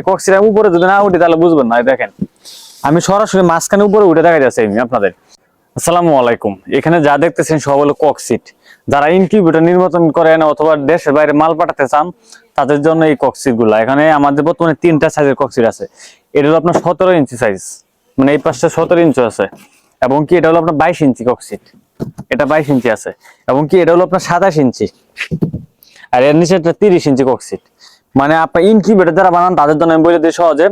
কক্সিটার উপরে যদি না উঠি তাহলে বুঝবেন না। দেখেন আমি সরাসরি মাঝখানে উপরে উঠে দেখা যাচ্ছে আপনাদের। আসসালামু আলাইকুম। এখানে যা দেখতেছেন সব হলো ককসিট। যারা ইনকিউবেটর নির্বাচন করেন অথবা দেশের বাইরে মাল পাঠাতে চান তাদের জন্য এই ককসিট গুলা। এখানে আমাদের বর্তমানে 3টা সাইজের ককসিট আছে। এটা হলো আপনার 17 ইঞ্চি সাইজ, মানে এই পাশটা 17 ইঞ্চি আছে, এবং কি এটা হলো আপনার 22 ইঞ্চি ককসিট, এটা 22 ইঞ্চি আছে, এবং কি এটা হলো আপনার 27 ইঞ্চি, আর এর নিচে 30 ইঞ্চি ককসিট। মানে আপনার ইনকিউবেটর যারা বানান তাদের জন্য আমি বলে দিই সহজে,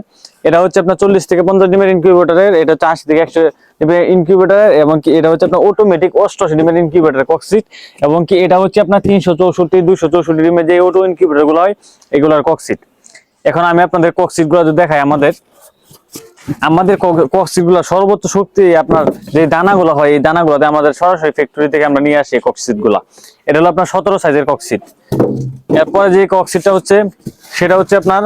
এটা হচ্ছে আপনার 40 থেকে 50 ডিমের ইনকিউবেটরের, এটা হচ্ছে 80 থেকে 100 ডিমের ইনকিউবেটরের, এবং কি এটা হচ্ছে আপনার অটোমেটিক 88 ডিমের ইনকিউবেটরের ককসিট, এবং কি এটা হচ্ছে আপনার 364 264 ডিমের যে অটো ইনকিউবেটর গুলো হয় এগুলোর ককসিট। এখন আমি আপনাদের ককসিট গুলো যদি দেখাই, আমাদের ককসিট গুলো সর্বোচ্চ শক্তি আপনার যে দানাগুলো হয় এই দানাগুলোতে আমাদের সরাসরি ফ্যাক্টরি থেকে আমরা নিয়ে আসি ককসিট গুলা। এটা হলো আপনার 17 সাইজের ককসিট। এরপরে যে ককসিটটা হচ্ছে সেটা হচ্ছে আপনার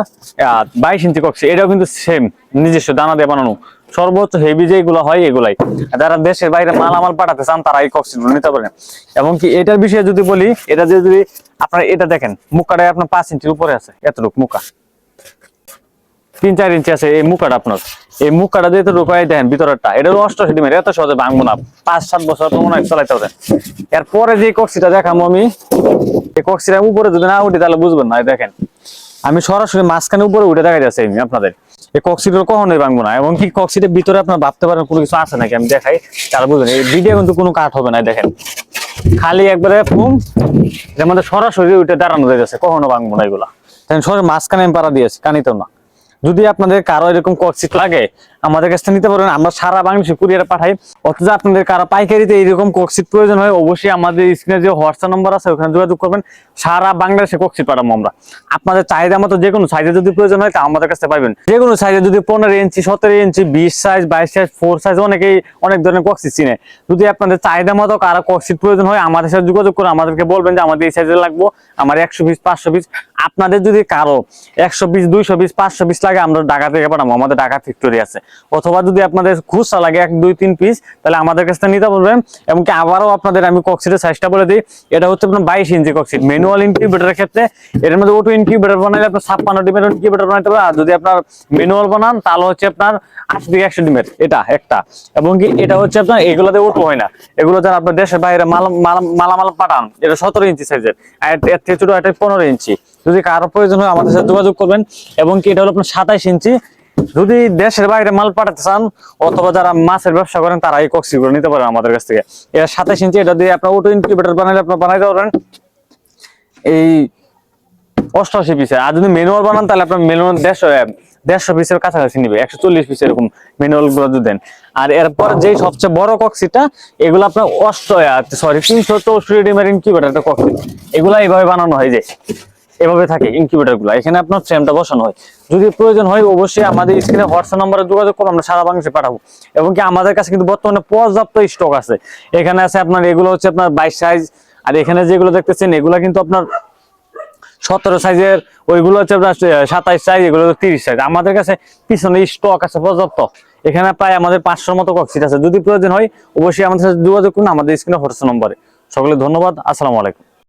22 ইঞ্চি ককসিট। এটাও কিন্তু সেম নিজস্ব দানা দিয়ে বানানো। সর্বোচ্চ হেভি যেগুলো হয় এগুলাই, যারা দেশের বাইরে মালামাল পাঠাতে চান তারা এই ককসিট গুলো নিতে পারেন। এবং কি এটার বিষয়ে যদি বলি, এটা যদি আপনার এটা দেখেন মুখাটায় আপনার 5 ইঞ্চির উপরে আছে, এতটুকু মুখা 3-4 ইঞ্চি আছে এই মুখাটা আপনার। এই মুখাটা দিয়ে তো ঢুকাই দেখেন ভিতরটা, এটা হলো 88 ডিমের, এত সহজে ভাঙবো না, 5-7 বছর তো মনে হয় চালাইতে হবে। এরপরে যে কক্সিটা দেখাবো আমি, এই কক্সিটার উপরে যদি না উঠি তাহলে বুঝবেন না। দেখেন আমি সরাসরি মাঝখানে উপরে উঠে দেখা যাচ্ছে আপনাদের। এই কক্সিটা কখনোই ভাঙবো না, এবং কি কক্সিটের ভিতরে আপনার ভাবতে পারেন কোনো কিছু আছে নাকি, আমি দেখাই তারা বুঝবেন। এই ভিডিও কিন্তু কোনো কাট হবে না, দেখেন খালি একবারে ফুম, এর মধ্যে সরাসরি উঠে দাঁড়ানো যাচ্ছে, কখনো ভাঙবো না এগুলা। সরাসরি মাঝখানে আমি পাড়া দিয়েছি, কানিতেও না। যদি আপনাদের কারো এরকম ককসিট লাগে আমাদের কাছ থেকে নিতে পারবেন, আমরা সারা বাংলাদেশে কুরিয়ারে পাঠাই। অথচ আপনাদের কারো পাইকারিতে এইরকম ককসিট প্রয়োজন হয় অবশ্যই আমাদের স্ক্রিনে যে হোয়াটসঅ্যাপ নাম্বার আছে ওখানে যোগাযোগ করবেন। সারা বাংলাদেশে ককসিট পাঠাবো আমরা। আপনাদের চাহিদা মতো যে কোনো সাইজে যদি প্রয়োজন হয় তা আমাদের কাছে পাবেন। যে কোনো সাইজে যদি 15 ইঞ্চি 17 ইঞ্চি 20 সাইজ 22 সাইজ 4 সাইজ অনেকেই অনেক ধরনের ককসিট চিনে। যদি আপনাদের চাহিদা মতো কারো ককসিট প্রয়োজন হয় আমাদের সাথে যোগাযোগ করে আমাদেরকে বলবেন যে আমাদের এই সাইজে লাগবো, আমার 100 পিস 500 পিস। আপনাদের যদি কারো 100 পিস 200 পিস 500 পিস লাগে আমরা ঢাকা থেকে পাঠাবো, আমাদের ঢাকা ফ্যাক্টরি আছে। অথবা যদি আপনাদের খুচরা লাগে 1 2 3 পিস তাহলে আমাদের কাছ থেকে নিতে পারবেন। এবং কি আবারও আপনাদের আমি ককসিটের সাইজটা বলে দিই, এটা হচ্ছে আপনার 22 ইঞ্চি ককসিট। ম্যানুয়াল ইনকিউবেটরের ক্ষেত্রে এর মধ্যে অটো ইনকিউবেটর বানাইলে আপনার 56 ডিমের ইনকিউবেটর বানাইতে পারবেন, আর যদি আপনার ম্যানুয়াল বানান তাহলে হচ্ছে আপনার 80 থেকে 100 ডিমের এটা একটা। এবং কি এটা হচ্ছে আপনার এগুলোতে অটো হয় না, এগুলো যারা আপনার দেশের বাইরে মালামাল পাঠান এটা 17 ইঞ্চি সাইজের, আর এর থেকে ছোট এটা 15 ইঞ্চি। যদি কারো প্রয়োজন হয় আমাদের সাথে যোগাযোগ করবেন। এবং কি এটা হলো আপনার 27 ইঞ্চি। যদি দেশের বাইরে মাল পাঠাতে চান অথবা যারা মাছের ব্যবসা করেন তারা এই কক্সিগুলো নিতে পারেন আমাদের কাছ থেকে। এটা 27 ইঞ্চি, এটা দিয়ে আপনার অটো ইনকিউবেটর বানাইলে আপনার বানাইতে পারবেন এই 88 পিসের। আর যদি ম্যানুয়াল বানান তাহলে আপনার ম্যানুয়াল 150 পিসের কাছাকাছি নিবে, 140 পিস এরকম ম্যানুয়াল গুলো যদি দেন। আর এরপর যে সবচেয়ে বড় কক্সিটা এগুলো আপনার 364 ডিমের ইনকিউবেটর কক্সিট। এগুলা এইভাবে বানানো হয় যে এভাবে থাকে ইনকিউবেটর গুলো, এখানে আপনার ফ্রেমটা বসানো হয়। যদি প্রয়োজন হয় অবশ্যই আমাদের স্ক্রিনে হোয়াটসঅ্যাপ নাম্বারে যোগাযোগ করুন, আমরা সারা বাংলাদেশে পাঠাবো। এবং কি আমাদের কাছে কিন্তু বর্তমানে পর্যাপ্ত স্টক আছে। এখানে আছে আপনার এগুলো হচ্ছে আপনার 22 সাইজ, আর এখানে যেগুলো দেখতেছেন এগুলো কিন্তু আপনার 17 সাইজের, ওইগুলো হচ্ছে আপনার 27 সাইজ, এগুলো 30 সাইজ। আমাদের কাছে পিছনে স্টক আছে পর্যাপ্ত। এখানে প্রায় আমাদের 500 মতো কক্সিট আছে। যদি প্রয়োজন হয় অবশ্যই আমাদের সাথে যোগাযোগ করুন আমাদের স্ক্রিনে হোয়াটসঅ্যাপ নম্বরে। সকলে ধন্যবাদ, আসসালামু আলাইকুম।